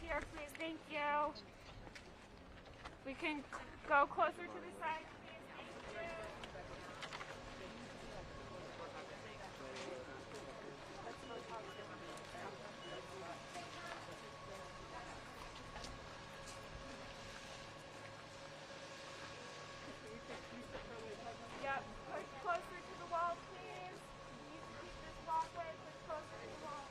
here, please. Thank you. We can go closer to the side, please. Thank you. Yep, push closer to the wall, please. You can keep this walkway, push closer to the wall.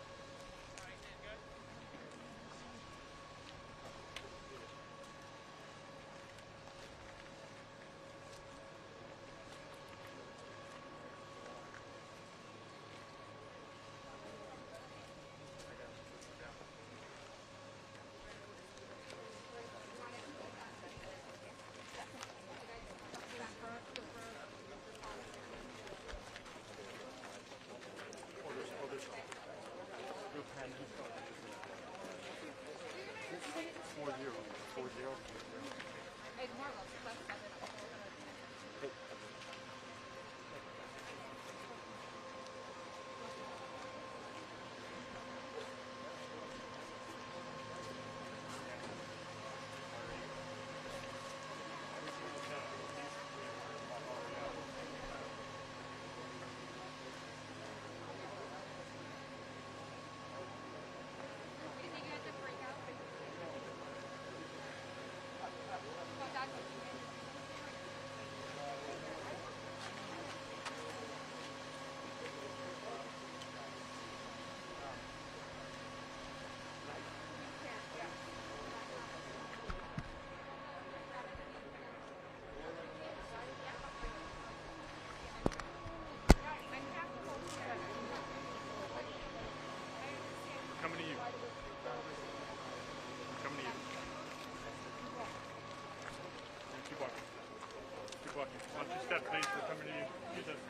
Watch your step, please. We're coming to you. Jesus.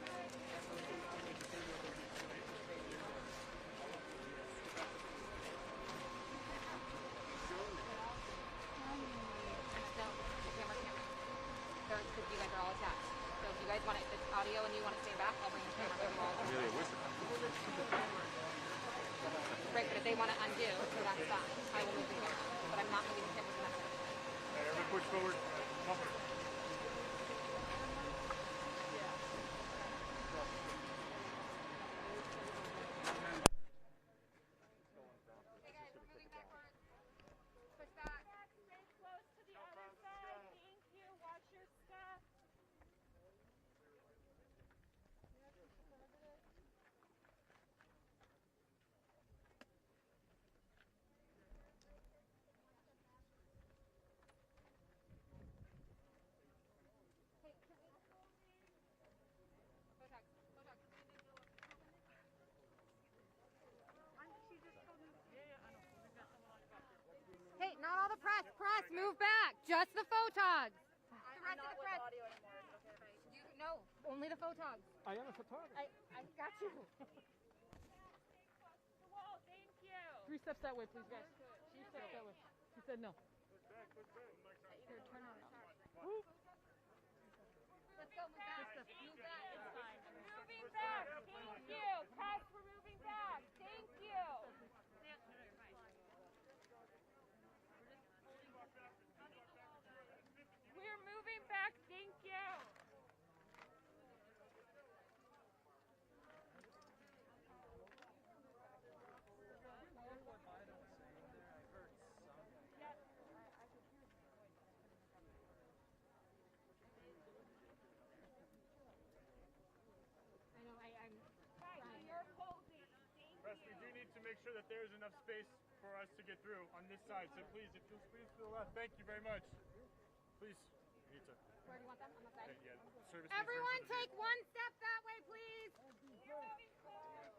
Because you guys are all attached. So if you guys want this audio and you want to stay back, I'll bring the camera with you all. Right, but if they want to undo, that's fine. I will move the camera. But I'm not moving the camera from that side. All right, everyone push forward. Come on. Hey, not all the press. Press, move back. Just the photogs. The rest of the press. No, only the photogs. I am a photographer. I got you. The wall, thank you. 3 steps that way, please, guys. 3 steps that way. He said no. Here, turn on. Woo. Let's go, move back. Move back. It's fine. Moving back, thank you. Press, we're moving back. Thank you. We're moving back, thank you. Press, we do need to make sure that there's enough space for us to get through on this side. So please, if you'll squeeze to the left, thank you very much. Please, you need to. Where do you want them? On the side? Yeah, service. Everyone take one step that way, please.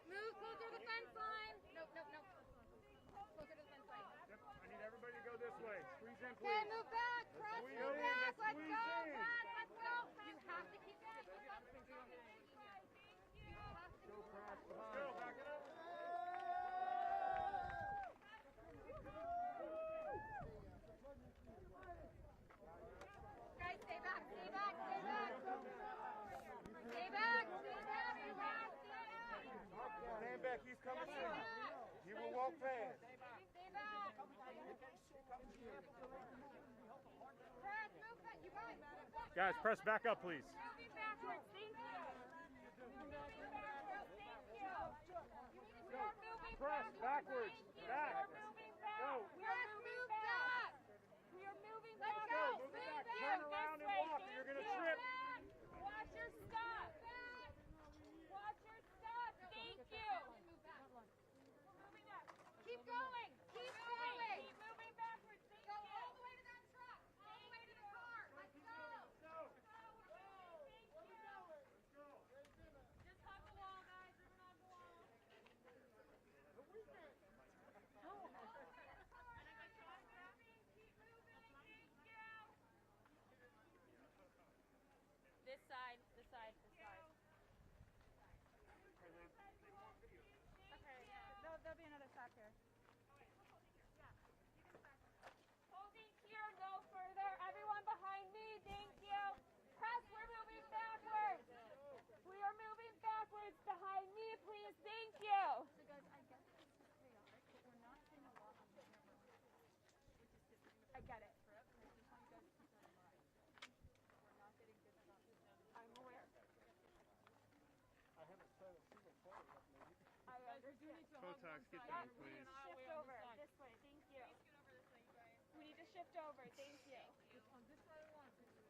Move closer to the fence line. Nope. Closer to the fence line. Yep, I need everybody to go this way. Squeeze in, please. Okay, move back. Press, Squeeze move in, back. Let's squeeze go. in. Press, let's go. You have to keep that. Go, back it up. Guys, stay back. Stay back. Stay back. Stay back. Stay back. Stand back, he's coming in. He will walk fast. Stay back. Press, move back. You guys, move back. Guys, press back up, please. Moving backwards. Thank you. Moving backwards. Thank you. We are moving Press backwards. Back. We are moving back. Go. We are moving back. We are moving Let's back. go. Move Move back. back. Turn around and walk. You're going to trip. Watch your step. Watch your step. Thank you. Moving up. Keep going. Keep going. Keep moving backwards. Thank Go you. all the way to that truck. All the way to the car. Let's go. Thank you. Just hug the wall, guys. We're gonna hug the wall. Keep moving. Thank you. This side. This side. This side. Okay. There'll be another shot here. Holding here, no further. Everyone behind me, thank you. Press, we're moving backwards. We are moving backwards. Behind me, please, thank you. So guys, I get that this is chaotic, but we're not seeing a lot on the camera. I get it. I just want you guys to keep that in mind. We're not getting good shots. I'm aware. I haven't said a single photo yet, lady. I Guys, we do understand. need to Photox, get Yeah, down, please. shift over this way, thank you. We need to shift over, thank you. On this side of the line. I'm good.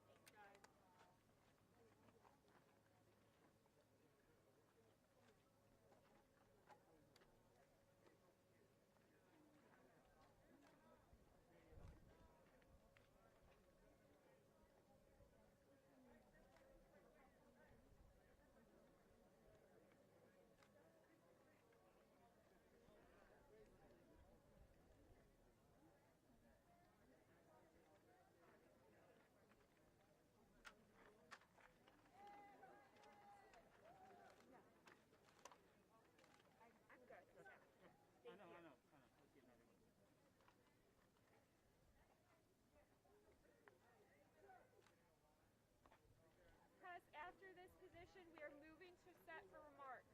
I know. Let's get another one. Press, after this position, we are moving to set for remarks.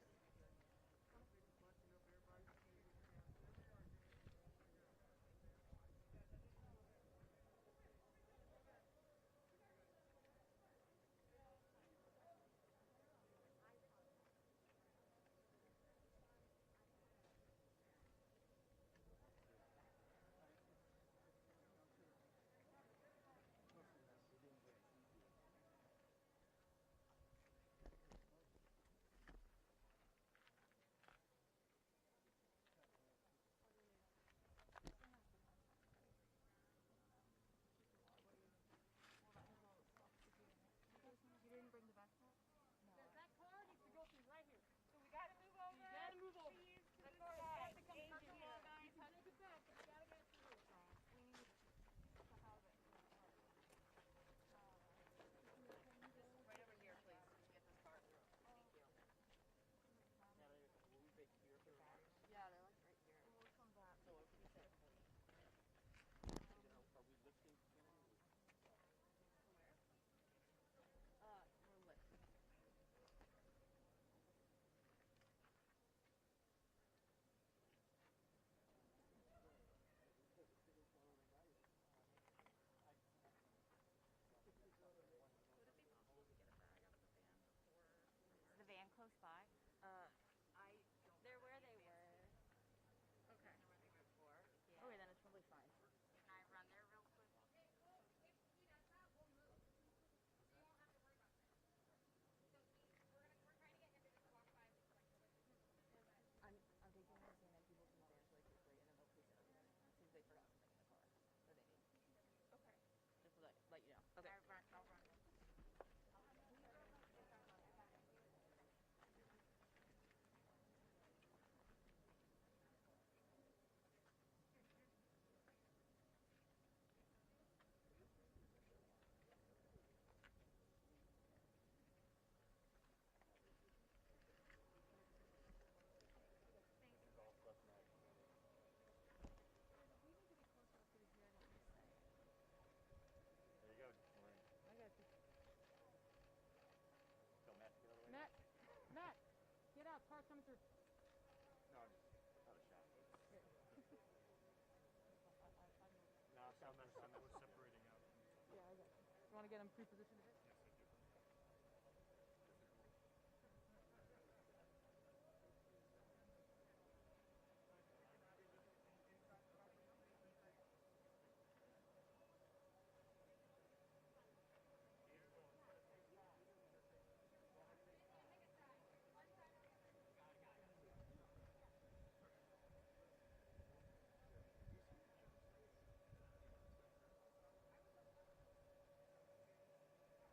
coming through. No, I'm just out of shot. No, I'm separating out. Yeah, I got you. You want to get him pre-positioned a bit? Yes, I do.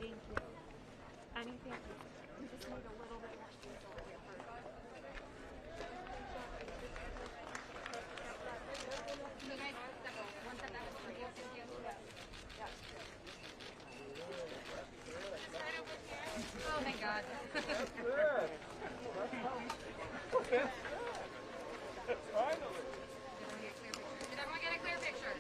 Thank you. Anything? We just need a little bit more space over here first. So guys, step one step that way. Thank you. Oh, thank God. That's good. Finally. Did everyone get a clear picture?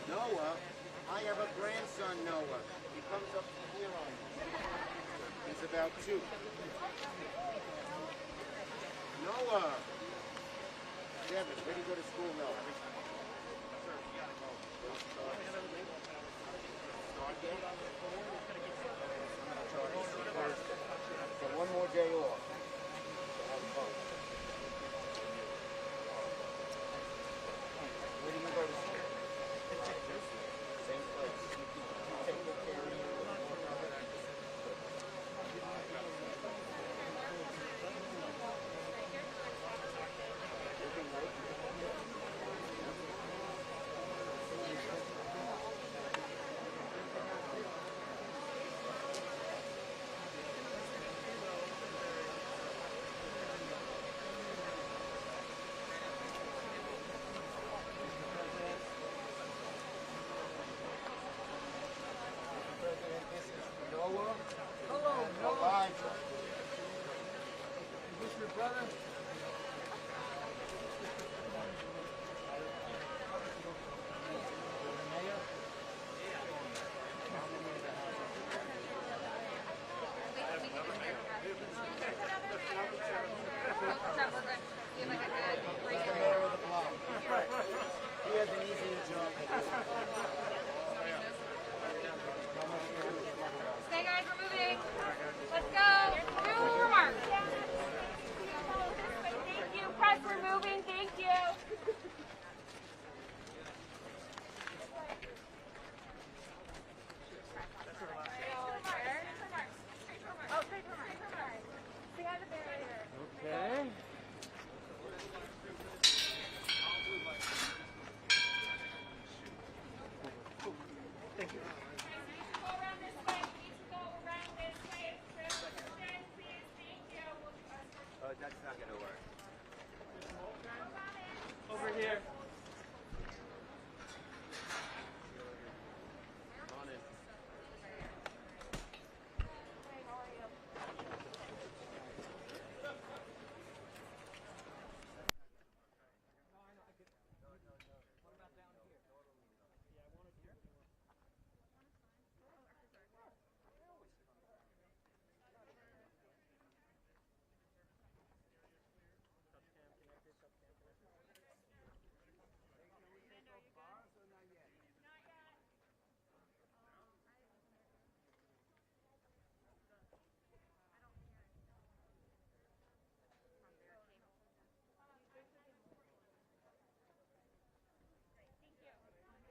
Noah, I have a grandson, Noah. He comes up from here on. He's about 2. Noah! 7. Where do you go to school, Noah? Sir, you gotta go. Start yet? So one more day off. Have fun. Where do you go to school? Same place. You take good care of you. Noah. Hello, Noah. Elijah. Is this your brother? He's the mayor of the block. He has an easier job than this. Okay, guys, we're moving. Let's go. Do remarks. Thank you. Press, we're moving. Thank you. Okay. Thank you. Go around this way. Please go around this way. Stand, please. Thank you. That's not going to work. Over here. On in.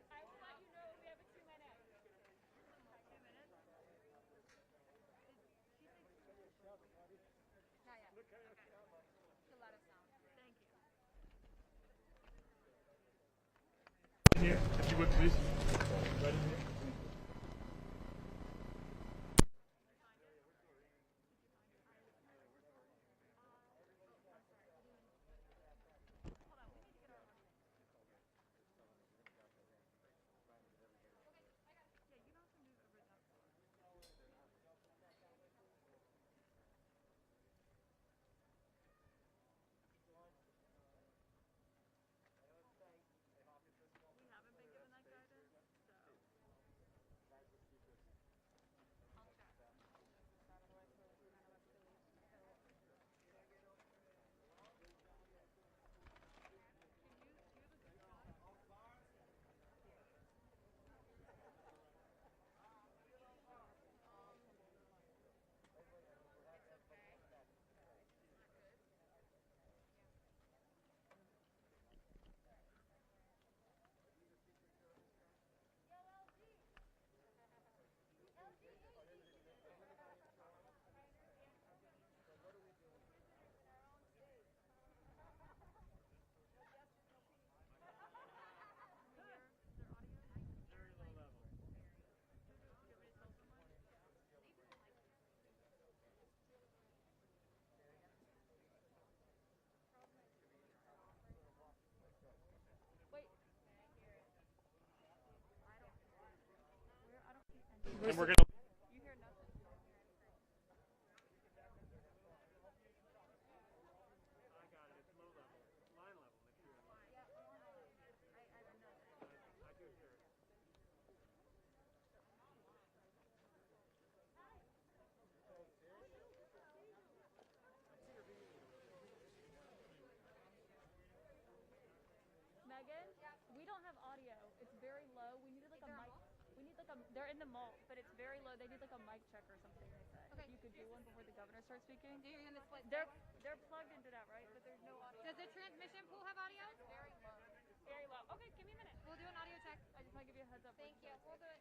I will let you know when we have a 2-minute. Not yet. Okay. She'll let us know. Thank you. Here, if you would, please. Right in here. and we're gonna. You hear nothing. Megan, we don't have audio. It's very low. We needed like a mic. We need like a. They're in the mall, but it's very low. They need like a mic check or something. They said. Okay. If you could do one before the governor starts speaking. So you're gonna split. They're plugged into that, right? But there's no audio. Does the transmission pool have audio? Very low. Very low. Okay, give me a minute. We'll do an audio check. I just want to give you a heads up. Thank you. We'll do it.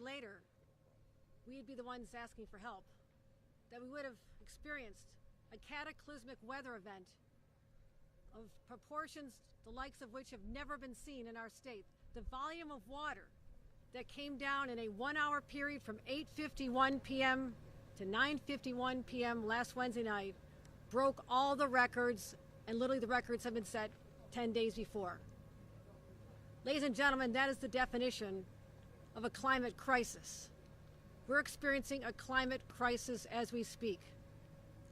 Later, we'd be the ones asking for help, that we would have experienced a cataclysmic weather event of proportions the likes of which have never been seen in our state. The volume of water that came down in a 1 hour period from 8:51 p.m. to 9:51 p.m. last Wednesday night broke all the records, and literally the records have been set 10 days before. Ladies and gentlemen, that is the definition of a climate crisis. We're experiencing a climate crisis as we speak.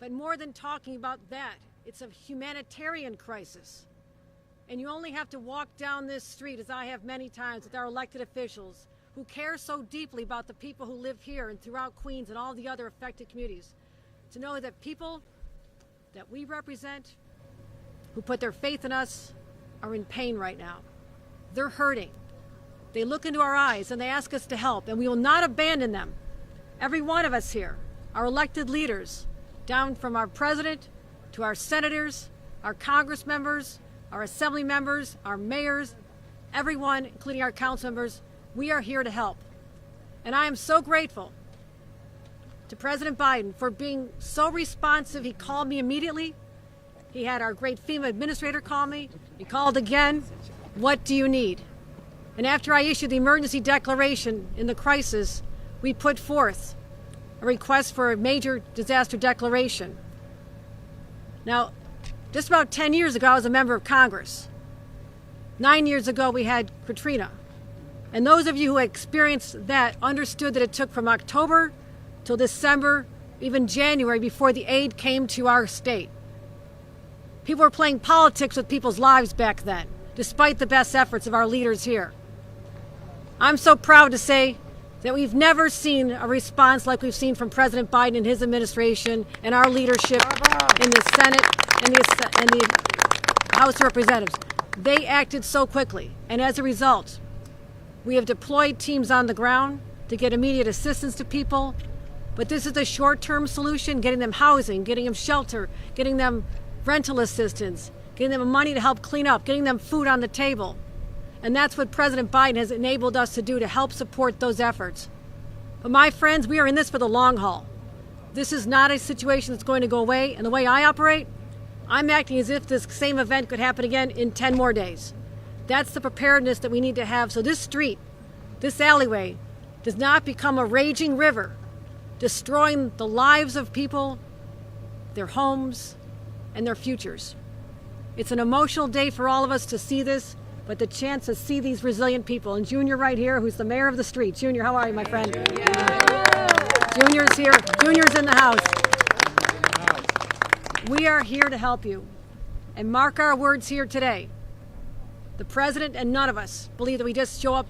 But more than talking about that, it's a humanitarian crisis. And you only have to walk down this street, as I have many times, with our elected officials who care so deeply about the people who live here and throughout Queens and all the other affected communities, to know that people that we represent, who put their faith in us, are in pain right now. They're hurting. They look into our eyes and they ask us to help, and we will not abandon them. Every one of us here, our elected leaders, down from our president to our senators, our Congress members, our assembly members, our mayors, everyone, including our council members, we are here to help. And I am so grateful to President Biden for being so responsive. He called me immediately. He had our great FEMA administrator call me. He called again. What do you need? And after I issued the emergency declaration in the crisis, we put forth a request for a major disaster declaration. Now, just about 10 years ago, I was a member of Congress. 9 years ago, we had Katrina. And those of you who experienced that understood that it took from October till December, even January, before the aid came to our state. People were playing politics with people's lives back then, despite the best efforts of our leaders here. I'm so proud to say that we've never seen a response like we've seen from President Biden and his administration and our leadership in the Senate and the House of Representatives. They acted so quickly, and as a result, we have deployed teams on the ground to get immediate assistance to people. But this is a short-term solution, getting them housing, getting them shelter, getting them rental assistance, getting them money to help clean up, getting them food on the table. And that's what President Biden has enabled us to do to help support those efforts. But my friends, we are in this for the long haul. This is not a situation that's going to go away. And the way I operate, I'm acting as if this same event could happen again in 10 more days. That's the preparedness that we need to have. So this street, this alleyway, does not become a raging river, destroying the lives of people, their homes, and their futures. It's an emotional day for all of us to see this, but the chance to see these resilient people. And Junior right here, who's the mayor of the street. Junior, how are you, my friend? Junior's here. Junior's in the house. We are here to help you. And mark our words here today. The president and none of us believe that we just show up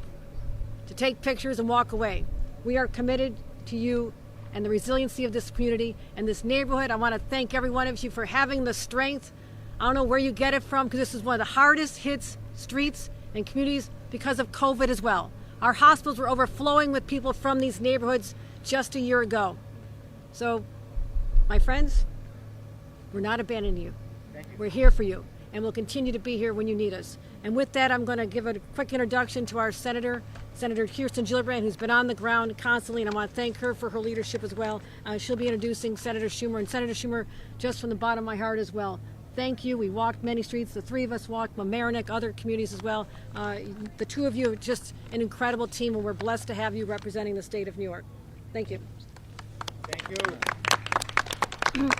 to take pictures and walk away. We are committed to you and the resiliency of this community and this neighborhood. I want to thank every one of you for having the strength. I don't know where you get it from, because this is one of the hardest hit streets and communities because of COVID as well. Our hospitals were overflowing with people from these neighborhoods just a year ago. So, my friends, we're not abandoning you. We're here for you, and we'll continue to be here when you need us. And with that, I'm going to give a quick introduction to our Senator Kirsten Gillibrand, who's been on the ground constantly, and I want to thank her for her leadership as well. She'll be introducing Senator Schumer, and Senator Schumer, just from the bottom of my heart as well. Thank you. We walked many streets. The three of us walked Mamaroneck, other communities as well. The two of you are just an incredible team, and we're blessed to have you representing the state of New York. Thank you. Thank you.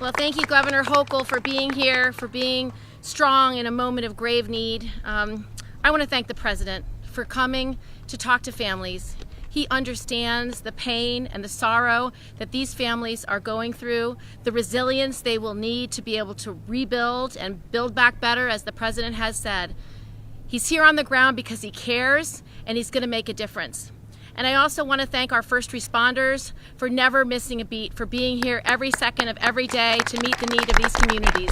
Well, thank you, Governor Hochul, for being here, for being strong in a moment of grave need. I want to thank the President for coming to talk to families. He understands the pain and the sorrow that these families are going through, the resilience they will need to be able to rebuild and build back better, as the President has said. He's here on the ground because he cares, and he's going to make a difference. And I also want to thank our first responders for never missing a beat, for being here every second of every day to meet the need of these communities.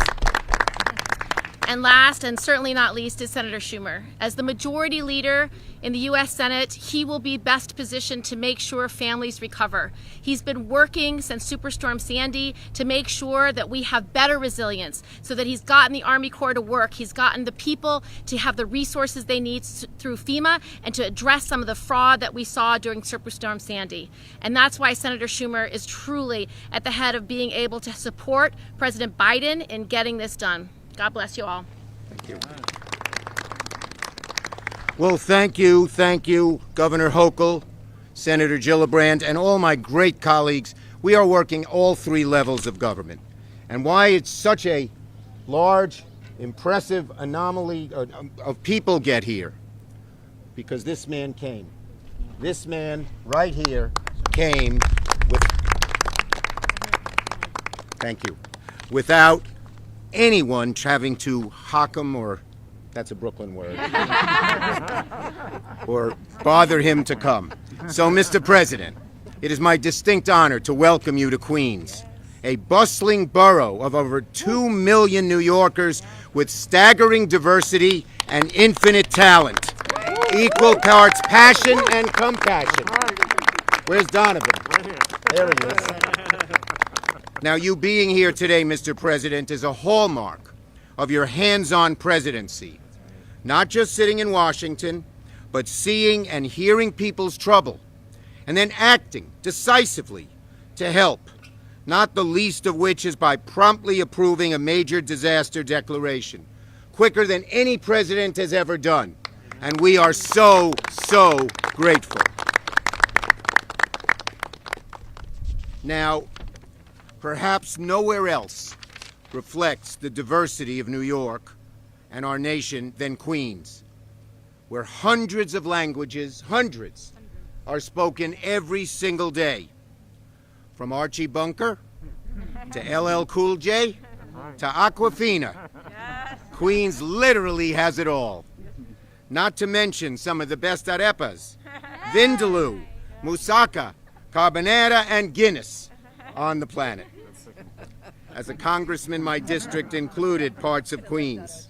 And last, and certainly not least, is Senator Schumer. As the majority leader in the U.S. Senate, he will be best positioned to make sure families recover. He's been working since Superstorm Sandy to make sure that we have better resilience, so that he's gotten the Army Corps to work. He's gotten the people to have the resources they need through FEMA and to address some of the fraud that we saw during Superstorm Sandy. And that's why Senator Schumer is truly at the head of being able to support President Biden in getting this done. God bless you all. Thank you. Well, thank you, Governor Hochul, Senator Gillibrand, and all my great colleagues. We are working all three levels of government. And why it's such a large, impressive anomaly of people get here? Because this man came. This man right here came with, thank you, without anyone having to hock him, or that's a Brooklyn word, or bother him to come. So, Mr. President, it is my distinct honor to welcome you to Queens, a bustling borough of over 2 million New Yorkers with staggering diversity and infinite talent. Equal parts passion and compassion. Where's Donovan? There he is. Now, you being here today, Mr. President, is a hallmark of your hands-on presidency. Not just sitting in Washington, but seeing and hearing people's trouble, and then acting decisively to help, not the least of which is by promptly approving a major disaster declaration, quicker than any president has ever done. And we are so, so grateful. Now, perhaps nowhere else reflects the diversity of New York and our nation than Queens, where hundreds of languages, hundreds, are spoken every single day. From Archie Bunker to LL Cool J to Aquafina. Queens literally has it all. Not to mention some of the best arepas, Vindaloo, Moussaka, Carbonara, and Guinness on the planet. As a congressman, my district included parts of Queens.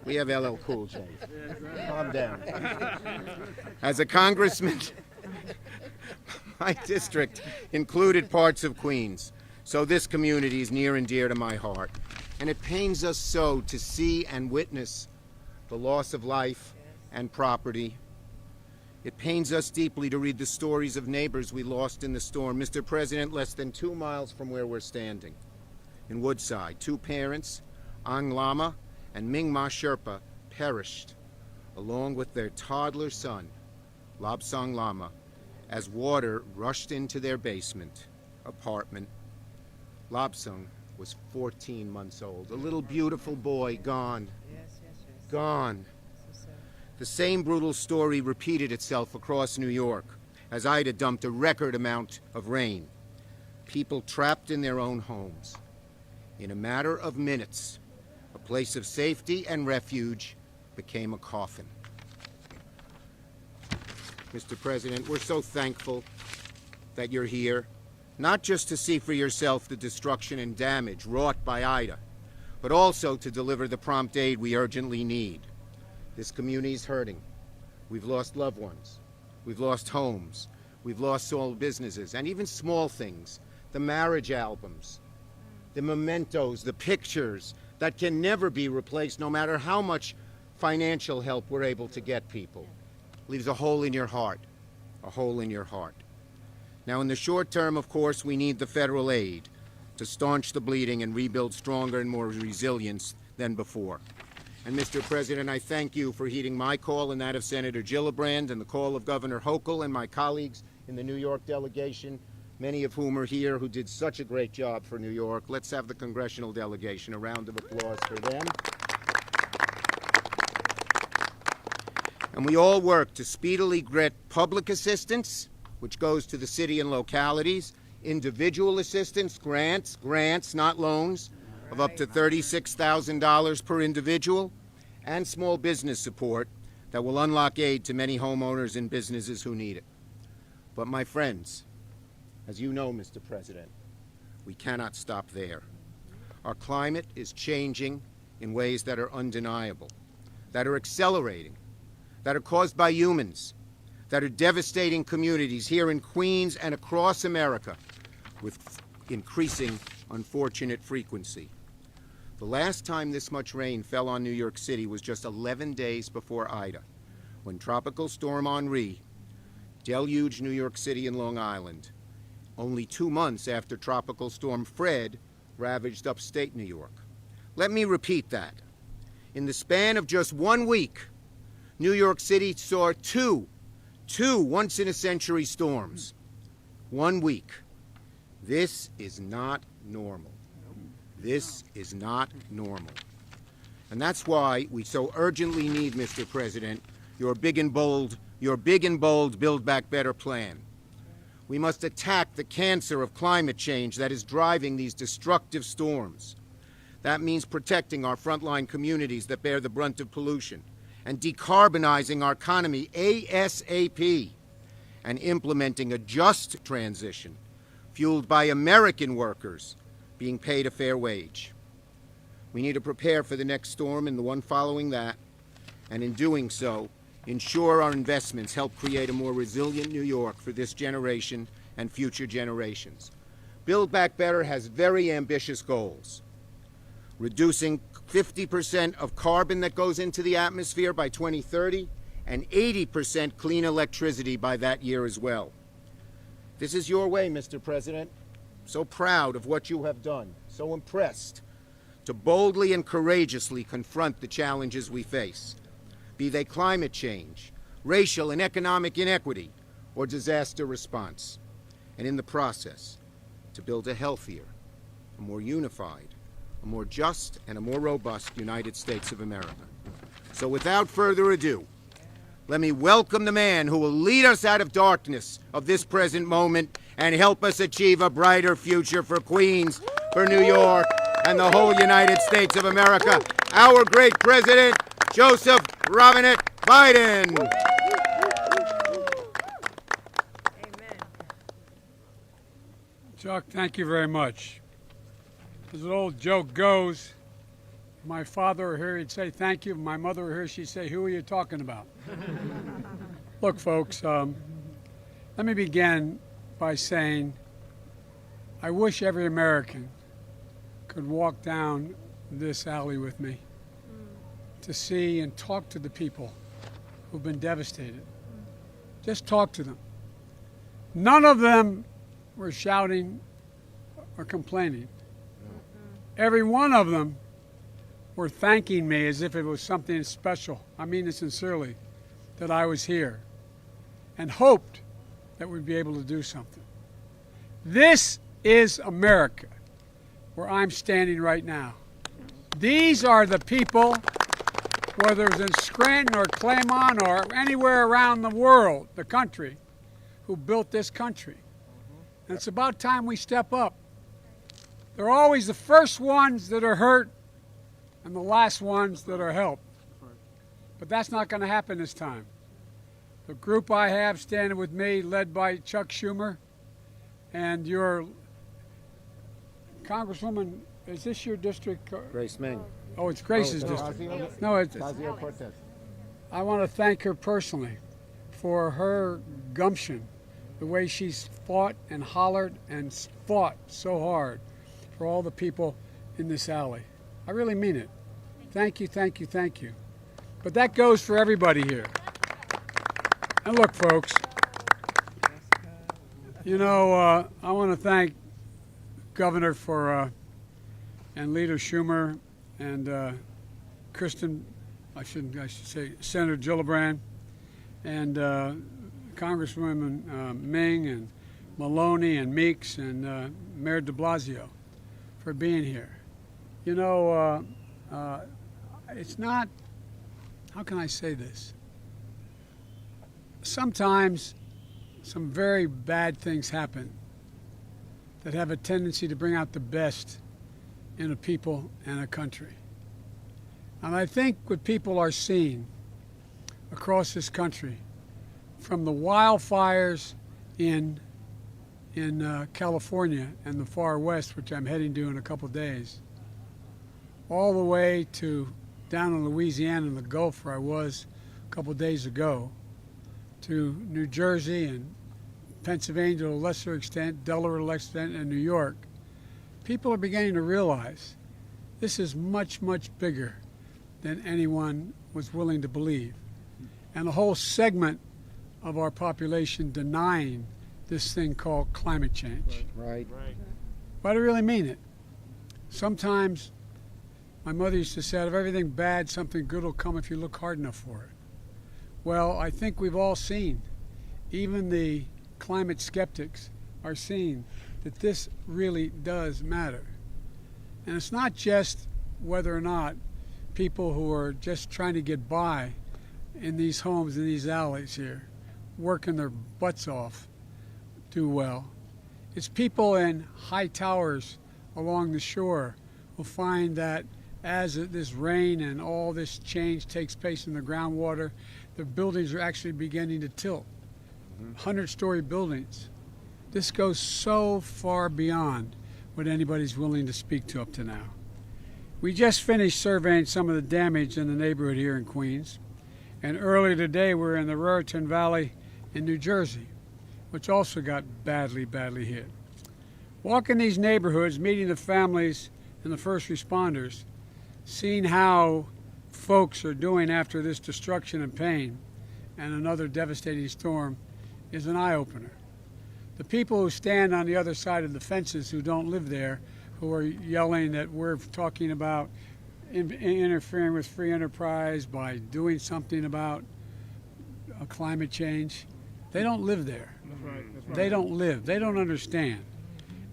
We have LL Cool J. Calm down. As a congressman, my district included parts of Queens, so this community is near and dear to my heart. And it pains us so to see and witness the loss of life and property. It pains us deeply to read the stories of neighbors we lost in the storm. Mr. President, less than 2 miles from where we're standing, in Woodside, 2 parents, Ang Lama and Ming Ma Sherpa, perished, along with their toddler son, Lobsang Lama, as water rushed into their basement apartment. Lobsang was 14 months old, a little beautiful boy gone. Gone. The same brutal story repeated itself across New York as Ida dumped a record amount of rain. People trapped in their own homes. In a matter of minutes, a place of safety and refuge became a coffin. Mr. President, we're so thankful that you're here, not just to see for yourself the destruction and damage wrought by Ida, but also to deliver the prompt aid we urgently need. This community is hurting. We've lost loved ones. We've lost homes. We've lost small businesses, and even small things. The marriage albums, the mementos, the pictures that can never be replaced no matter how much financial help we're able to get people. Leaves a hole in your heart, a hole in your heart. Now, in the short term, of course, we need the federal aid to staunch the bleeding and rebuild stronger and more resilience than before. And Mr. President, I thank you for heeding my call and that of Senator Gillibrand and the call of Governor Hochul and my colleagues in the New York delegation, many of whom are here, who did such a great job for New York. Let's have the congressional delegation. A round of applause for them. And we all work to speedily get public assistance, which goes to the city and localities, individual assistance, grants, not loans, of up to $36,000 per individual, and small business support that will unlock aid to many homeowners and businesses who need it. But my friends, as you know, Mr. President, we cannot stop there. Our climate is changing in ways that are undeniable, that are accelerating, that are caused by humans, that are devastating communities here in Queens and across America with increasing unfortunate frequency. The last time this much rain fell on New York City was just 11 days before Ida, when Tropical Storm Henri deluged New York City and Long Island, only 2 months after Tropical Storm Fred ravaged upstate New York. Let me repeat that. In the span of just 1 week, New York City saw two once-in-a-century storms. 1 week. This is not normal. This is not normal. And that's why we so urgently need, Mr. President, your big and bold Build Back Better plan. We must attack the cancer of climate change that is driving these destructive storms. That means protecting our frontline communities that bear the brunt of pollution and decarbonizing our economy ASAP and implementing a just transition fueled by American workers being paid a fair wage. We need to prepare for the next storm and the one following that, and in doing so, ensure our investments help create a more resilient New York for this generation and future generations. Build Back Better has very ambitious goals. Reducing 50% of carbon that goes into the atmosphere by 2030 and 80% clean electricity by that year as well. This is your way, Mr. President. So proud of what you have done, so impressed to boldly and courageously confront the challenges we face, be they climate change, racial and economic inequity, or disaster response, and in the process, to build a healthier, a more unified, a more just, and a more robust United States of America. So without further ado, let me welcome the man who will lead us out of darkness of this present moment and help us achieve a brighter future for Queens, for New York, and the whole United States of America, our great president, Joseph Robinette Biden. Chuck, thank you very much. As an old joke goes, my father were here, he'd say thank you. My mother were here, she'd say, who are you talking about? Look, folks, let me begin by saying I wish every American could walk down this alley with me to see and talk to the people who've been devastated. Just talk to them. None of them were shouting or complaining. Every one of them were thanking me as if it was something special, I mean it sincerely, that I was here, and hoped that we'd be able to do something. This is America, where I'm standing right now. These are the people, whether it's in Scranton or Claremont or anywhere around the world, the country, who built this country. And it's about time we step up. They're always the first ones that are hurt and the last ones that are helped. But that's not going to happen this time. The group I have standing with me, led by Chuck Schumer, and your Congresswoman, is this your district? Grace Meng. Oh, it's Grace's district. No, it's I want to thank her personally for her gumption, the way she's fought and hollered and fought so hard for all the people in this alley. I really mean it. Thank you, thank you, thank you. But that goes for everybody here. And look, folks, you know, I want to thank Governor for and Leader Schumer and I should say Senator Gillibrand and Congresswoman Ming and Maloney and Meeks and Mayor de Blasio for being here. You know, it's not, how can I say this? Sometimes some very bad things happen that have a tendency to bring out the best in a people and a country. And I think what people are seeing across this country, from the wildfires in California and the far west, which I'm heading to in a couple of days, all the way to down in Louisiana in the Gulf where I was a couple of days ago, to New Jersey and Pennsylvania to a lesser extent, Delaware to a lesser extent, and New York, people are beginning to realize this is much, much bigger than anyone was willing to believe. And a whole segment of our population denying this thing called climate change. Right. But I really mean it. Sometimes my mother used to say, out of everything bad, something good will come if you look hard enough for it. Well, I think we've all seen, even the climate skeptics are seeing that this really does matter. And it's not just whether or not people who are just trying to get by in these homes, in these alleys here, working their butts off, do well. It's people in high towers along the shore who find that as this rain and all this change takes place in the groundwater, the buildings are actually beginning to tilt. 100-story buildings. This goes so far beyond what anybody's willing to speak to up to now. We just finished surveying some of the damage in the neighborhood here in Queens. And earlier today, we're in the Raritan Valley in New Jersey, which also got badly, badly hit. Walking these neighborhoods, meeting the families and the first responders, seeing how folks are doing after this destruction and pain and another devastating storm is an eye-opener. The people who stand on the other side of the fences who don't live there, who are yelling that we're talking about interfering with free enterprise by doing something about climate change, they don't live there. That's right. They don't live. They don't understand.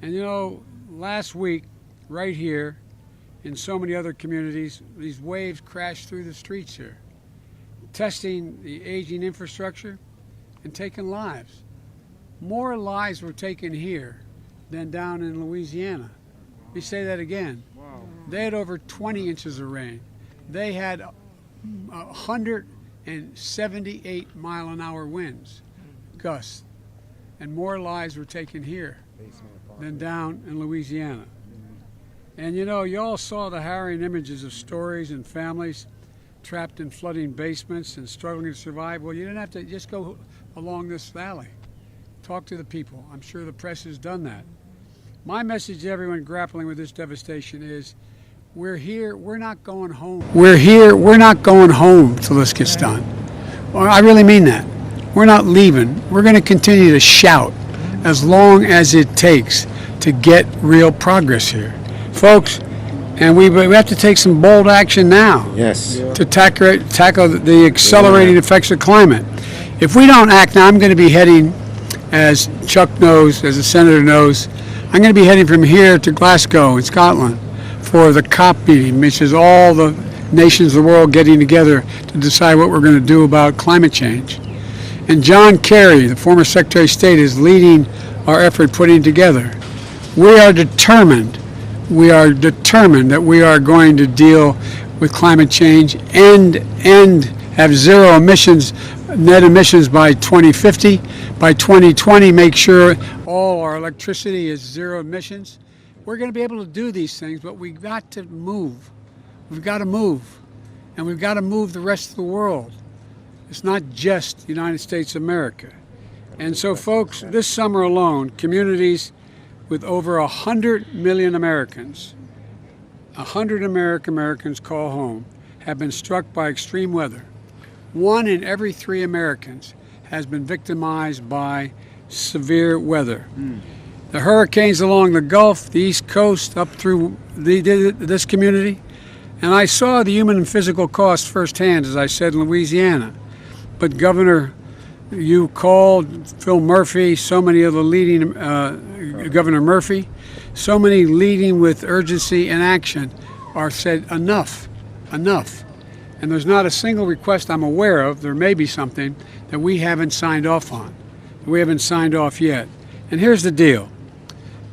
And you know, last week, right here, in so many other communities, these waves crashed through the streets here, testing the aging infrastructure and taking lives. More lives were taken here than down in Louisiana. Let me say that again. Wow. They had over 20 inches of rain. They had 178 mile-an-hour winds, gusts, and more lives were taken here than down in Louisiana. And you know, you all saw the harrowing images of stories and families trapped in flooding basements and struggling to survive. Well, you didn't have to just go along this valley. Talk to the people. I'm sure the press has done that. My message to everyone grappling with this devastation is, we're here, we're not going home. We're here, we're not going home till this gets done. Well, I really mean that. We're not leaving. We're going to continue to shout as long as it takes to get real progress here. Folks, and we have to take some bold action now. Yes. To tackle the accelerating effects of climate. If we don't act now, I'm going to be heading, as Chuck knows, as the Senator knows, I'm going to be heading from here to Glasgow in Scotland for the COP meeting, which is all the nations of the world getting together to decide what we're going to do about climate change. And John Kerry, the former Secretary of State, is leading our effort putting together. We are determined that we are going to deal with climate change and have zero emissions, net emissions by 2050. By 2020, make sure all our electricity is zero emissions. We're going to be able to do these things, but we've got to move. We've got to move. And we've got to move the rest of the world. It's not just the United States of America. And so, folks, this summer alone, communities with over 100 million Americans, 100 Americans call home, have been struck by extreme weather. 1 in every 3 Americans has been victimized by severe weather. The hurricanes along the Gulf, the East Coast, up through this community, and I saw the human and physical cost firsthand, as I said, in Louisiana. But Governor, you called Phil Murphy, so many of the leading, Governor Murphy, so many leading with urgency and action are said, enough. And there's not a single request I'm aware of, there may be something, that we haven't signed off on. We haven't signed off yet. And here's the deal.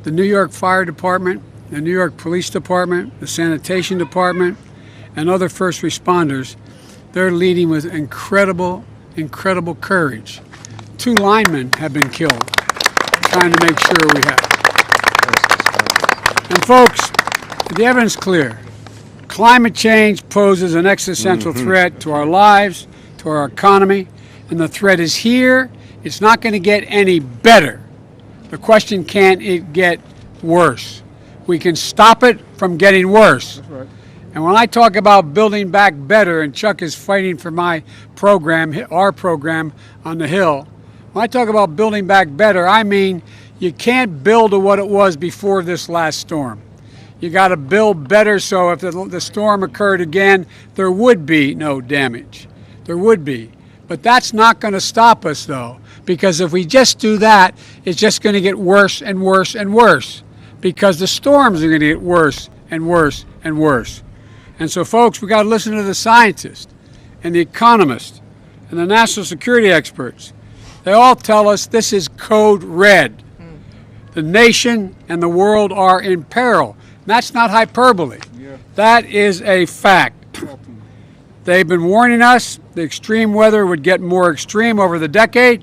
The New York Fire Department, the New York Police Department, the Sanitation Department, and other first responders, they're leading with incredible courage. 2 linemen have been killed trying to make sure we have. And folks, the evidence is clear. Climate change poses an existential threat to our lives, to our economy, and the threat is here. It's not going to get any better. The question, can it get worse? We can stop it from getting worse. That's right. And when I talk about building back better, and Chuck is fighting for my program, our program on the Hill, when I talk about building back better, I mean you can't build to what it was before this last storm. You got to build better so if the storm occurred again, there would be no damage. There would be. But that's not going to stop us, though, because if we just do that, it's just going to get worse and worse and worse, because the storms are going to get worse and worse and worse. And so, folks, we got to listen to the scientists and the economists and the national security experts. They all tell us this is code red. The nation and the world are in peril. That's not hyperbole. Yeah. That is a fact. They've been warning us the extreme weather would get more extreme over the decade,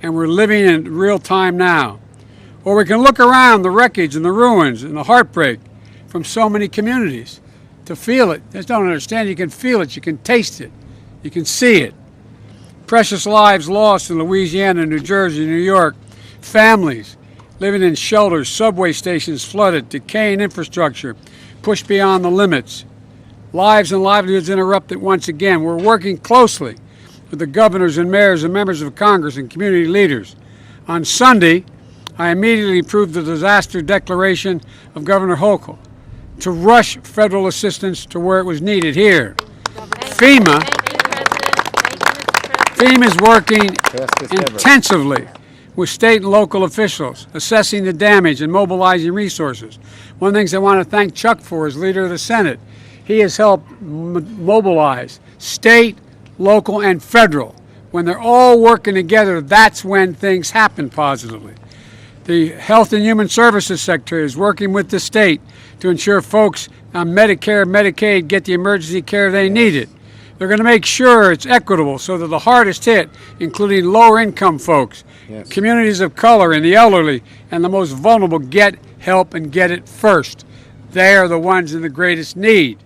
and we're living in real time now. Or we can look around the wreckage and the ruins and the heartbreak from so many communities to feel it. Just don't understand. You can feel it. You can taste it. You can see it. Precious lives lost in Louisiana, New Jersey, New York. Families living in shelters, subway stations flooded, decaying infrastructure pushed beyond the limits. Lives and livelihoods interrupted once again. We're working closely with the governors and mayors and members of Congress and community leaders. On Sunday, I immediately approved the disaster declaration of Governor Hochul to rush federal assistance to where it was needed here. FEMA is working intensively with state and local officials, assessing the damage and mobilizing resources. One of the things I want to thank Chuck for as leader of the Senate. He has helped mobilize state, local, and federal. When they're all working together, that's when things happen positively. The Health and Human Services Secretary is working with the state to ensure folks on Medicare and Medicaid get the emergency care they needed. They're going to make sure it's equitable so that the hardest hit, including lower income folks, communities of color and the elderly, and the most vulnerable get help and get it first. They are the ones in the greatest need.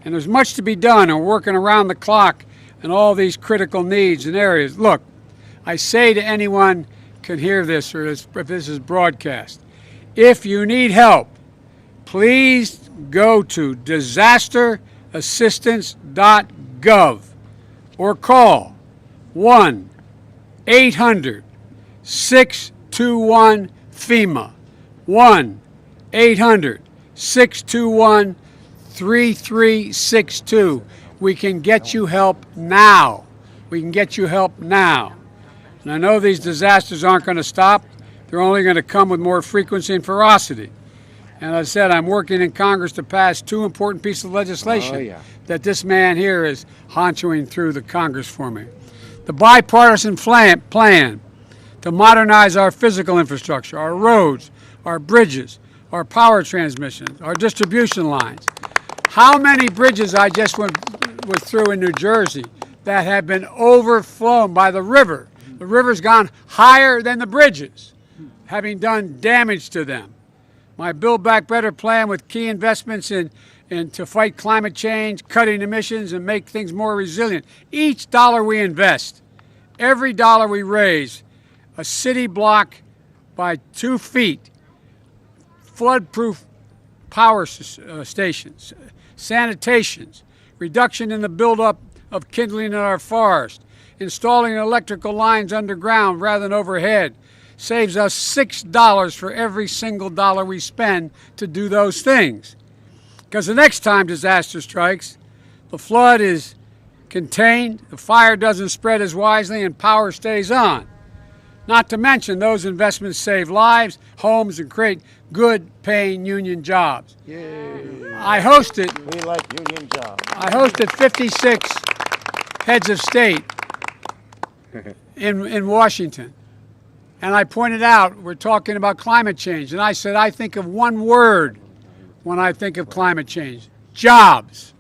And there's much to be done, and we're working around the clock in all these critical needs and areas. Look, I say to anyone can hear this or if this is broadcast, if you need help, please go to disasterassistance.gov or call 1-800-621-FEMA, 1-800-621-3362. We can get you help now. We can get you help now. And I know these disasters aren't going to stop. They're only going to come with more frequency and ferocity. And as I said, I'm working in Congress to pass two important pieces of legislation that this man here is honchoing through the Congress for me. The bipartisan plan to modernize our physical infrastructure, our roads, our bridges, our power transmissions, our distribution lines. How many bridges I just went through in New Jersey that have been overflown by the river. The river's gone higher than the bridges, having done damage to them. My Build Back Better plan with key investments in to fight climate change, cutting emissions, and make things more resilient. Each dollar we invest, every dollar we raise, a city block by 2 feet, flood-proof power stations, sanitations, reduction in the buildup of kindling in our forest, installing electrical lines underground rather than overhead, saves us $6 for every single dollar we spend to do those things. Because the next time disaster strikes, the flood is contained, the fire doesn't spread as wisely, and power stays on. Not to mention those investments save lives, homes, and create good-paying union jobs. Yay. I hosted 56 heads of state in Washington. And I pointed out, we're talking about climate change. And I said, I think of one word when I think of climate change. Jobs.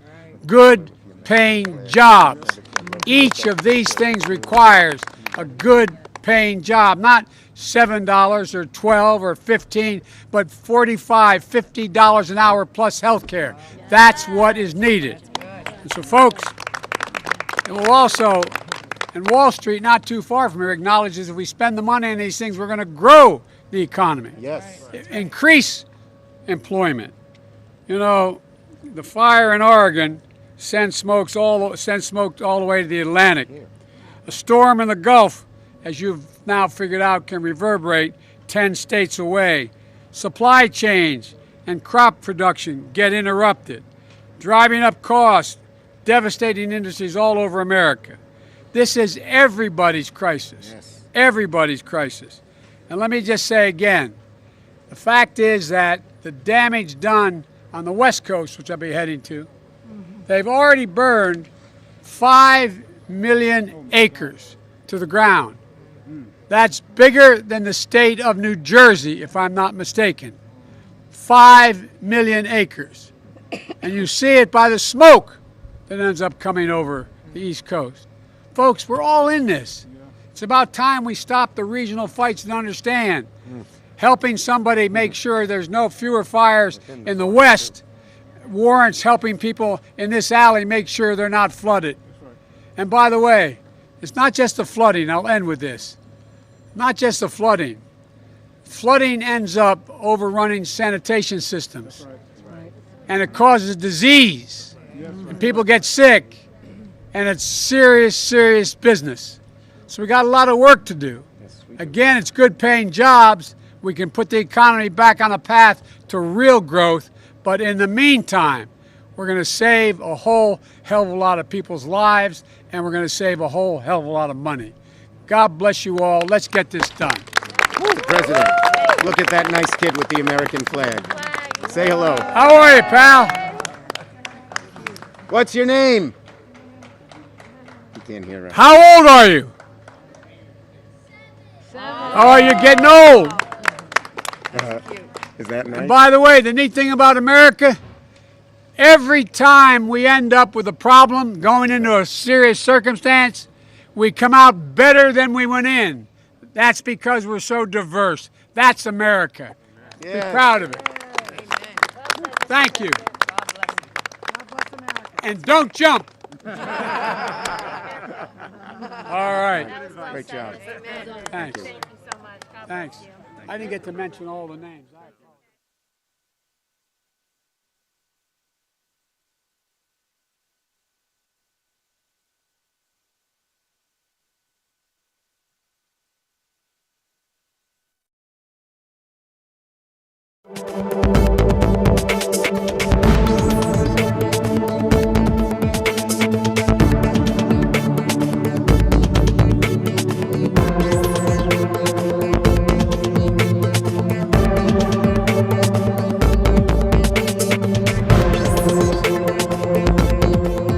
Good paying jobs. Each of these things requires a good paying job. Not $7 or $12 or $15, but $45, $50 an hour plus health care. That's what is needed. And so folks, it will also, and Wall Street, not too far from here, acknowledges if we spend the money on these things, we're going to grow the economy. Yes. Increase employment. You know, the fire in Oregon sends smoke all the way to the Atlantic. A storm in the Gulf, as you've now figured out, can reverberate 10 states away. Supply chains and crop production get interrupted, driving up costs, devastating industries all over America. This is everybody's crisis. Yes. Everybody's crisis. And let me just say again, the fact is that the damage done on the West Coast, which I'll be heading to, they've already burned 5 million acres to the ground. That's bigger than the state of New Jersey, if I'm not mistaken. 5 million acres. And you see it by the smoke that ends up coming over the East Coast. Folks, we're all in this. It's about time we stop the regional fights and understand. Helping somebody make sure there's no fewer fires in the West warrants helping people in this alley make sure they're not flooded. And by the way, it's not just the flooding. I'll end with this. Not just the flooding. Flooding ends up overrunning sanitation systems. And it causes disease. And people get sick. And it's serious, serious business. So we got a lot of work to do. Again, it's good paying jobs. We can put the economy back on a path to real growth. But in the meantime, we're going to save a whole hell of a lot of people's lives, and we're going to save a whole hell of a lot of money. God bless you all. Let's get this done. Mr. President, look at that nice kid with the American flag. Say hello. How are you, pal? What's your name? You can't hear us. How old are you? 7. Oh, you're getting old. Is that nice? And by the way, the neat thing about America, every time we end up with a problem, going into a serious circumstance, we come out better than we went in. That's because we're so diverse. That's America. Yeah. Be proud of it. Thank you. And don't jump. All right. Great job. Thanks. Thank you so much. God bless Thanks. you. I didn't get to mention all the names.